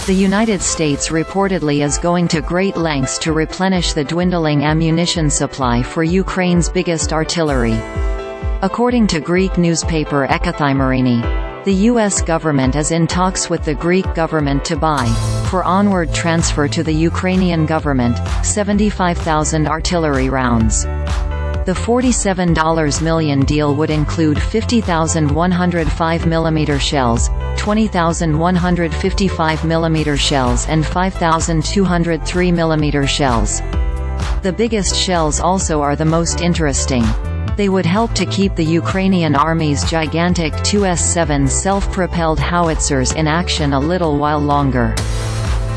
The United States reportedly is going to great lengths to replenish the dwindling ammunition supply for Ukraine's biggest artillery. According to Greek newspaper Ekathimerini, the U.S. government is in talks with the Greek government to buy, for onward transfer to the Ukrainian government, 75,000 artillery rounds. The $47 million deal would include 50,000 105 mm shells, 20,000 155 mm shells and 5,000 203 mm shells. The biggest shells also are the most interesting. They would help to keep the Ukrainian army's gigantic 2S7 self-propelled howitzers in action a little while longer.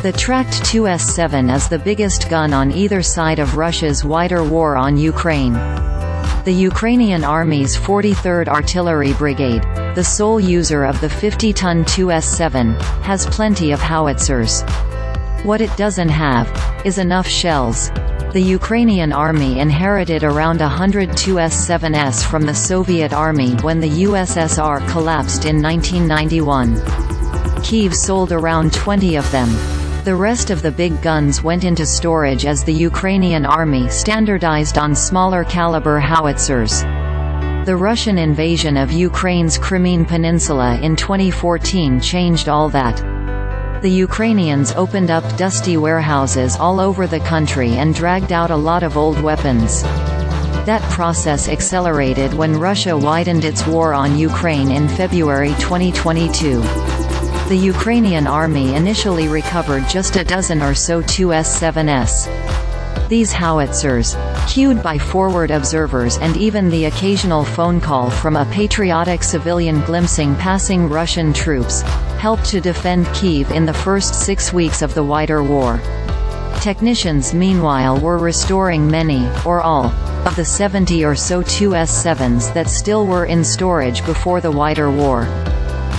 The tracked 2S7 is the biggest gun on either side of Russia's wider war on Ukraine. The Ukrainian Army's 43rd Artillery Brigade, the sole user of the 50-ton 2S7, has plenty of howitzers. What it doesn't have is enough shells. The Ukrainian Army inherited around 100 2S7s from the Soviet Army when the USSR collapsed in 1991. Kyiv sold around 20 of them. The rest of the big guns went into storage as the Ukrainian Army standardized on smaller caliber howitzers. The Russian invasion of Ukraine's Crimean Peninsula in 2014 changed all that. The Ukrainians opened up dusty warehouses all over the country and dragged out a lot of old weapons. That process accelerated when Russia widened its war on Ukraine in February 2022. The Ukrainian army initially recovered just a dozen or so 2S7s. These howitzers, cued by forward observers and even the occasional phone call from a patriotic civilian glimpsing passing Russian troops, helped to defend Kyiv in the first 6 weeks of the wider war. Technicians meanwhile were restoring many, or all, of the 70 or so 2S7s that still were in storage before the wider war.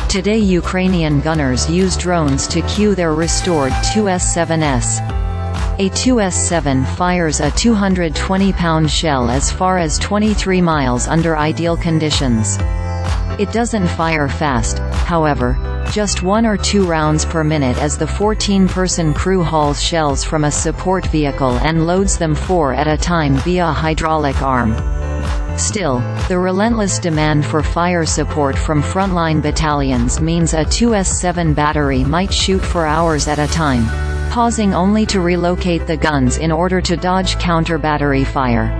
Today Ukrainian gunners use drones to cue their restored 2S7s. A 2S7 fires a 220-pound shell as far as 23 miles under ideal conditions. It doesn't fire fast, however, just 1 or 2 rounds per minute as the 14-person crew hauls shells from a support vehicle and loads them 4 at a time via a hydraulic arm. Still, the relentless demand for fire support from frontline battalions means a 2S7 battery might shoot for hours at a time, pausing only to relocate the guns in order to dodge counterbattery fire.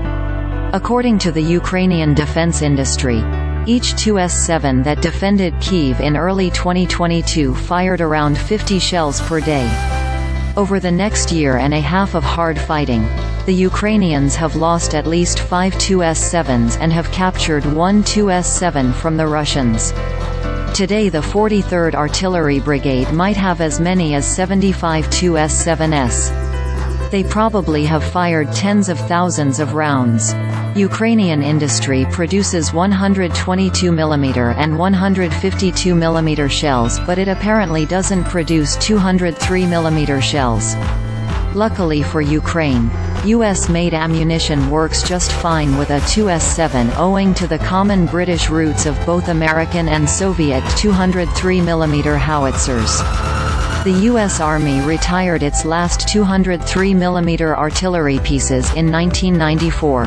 According to the Ukrainian defense industry, each 2S7 that defended Kyiv in early 2022 fired around 50 shells per day. Over the next year and a half of hard fighting, the Ukrainians have lost at least 5 2S7s and have captured 1 2S7 from the Russians. Today the 43rd Artillery Brigade might have as many as 75 2S7s. They probably have fired tens of thousands of rounds. Ukrainian industry produces 122 mm and 152 mm shells, but it apparently doesn't produce 203 mm shells. Luckily for Ukraine, US-made ammunition works just fine with a 2S7 owing to the common British roots of both American and Soviet 203 mm howitzers. The U.S. Army retired its last 203 mm artillery pieces in 1994.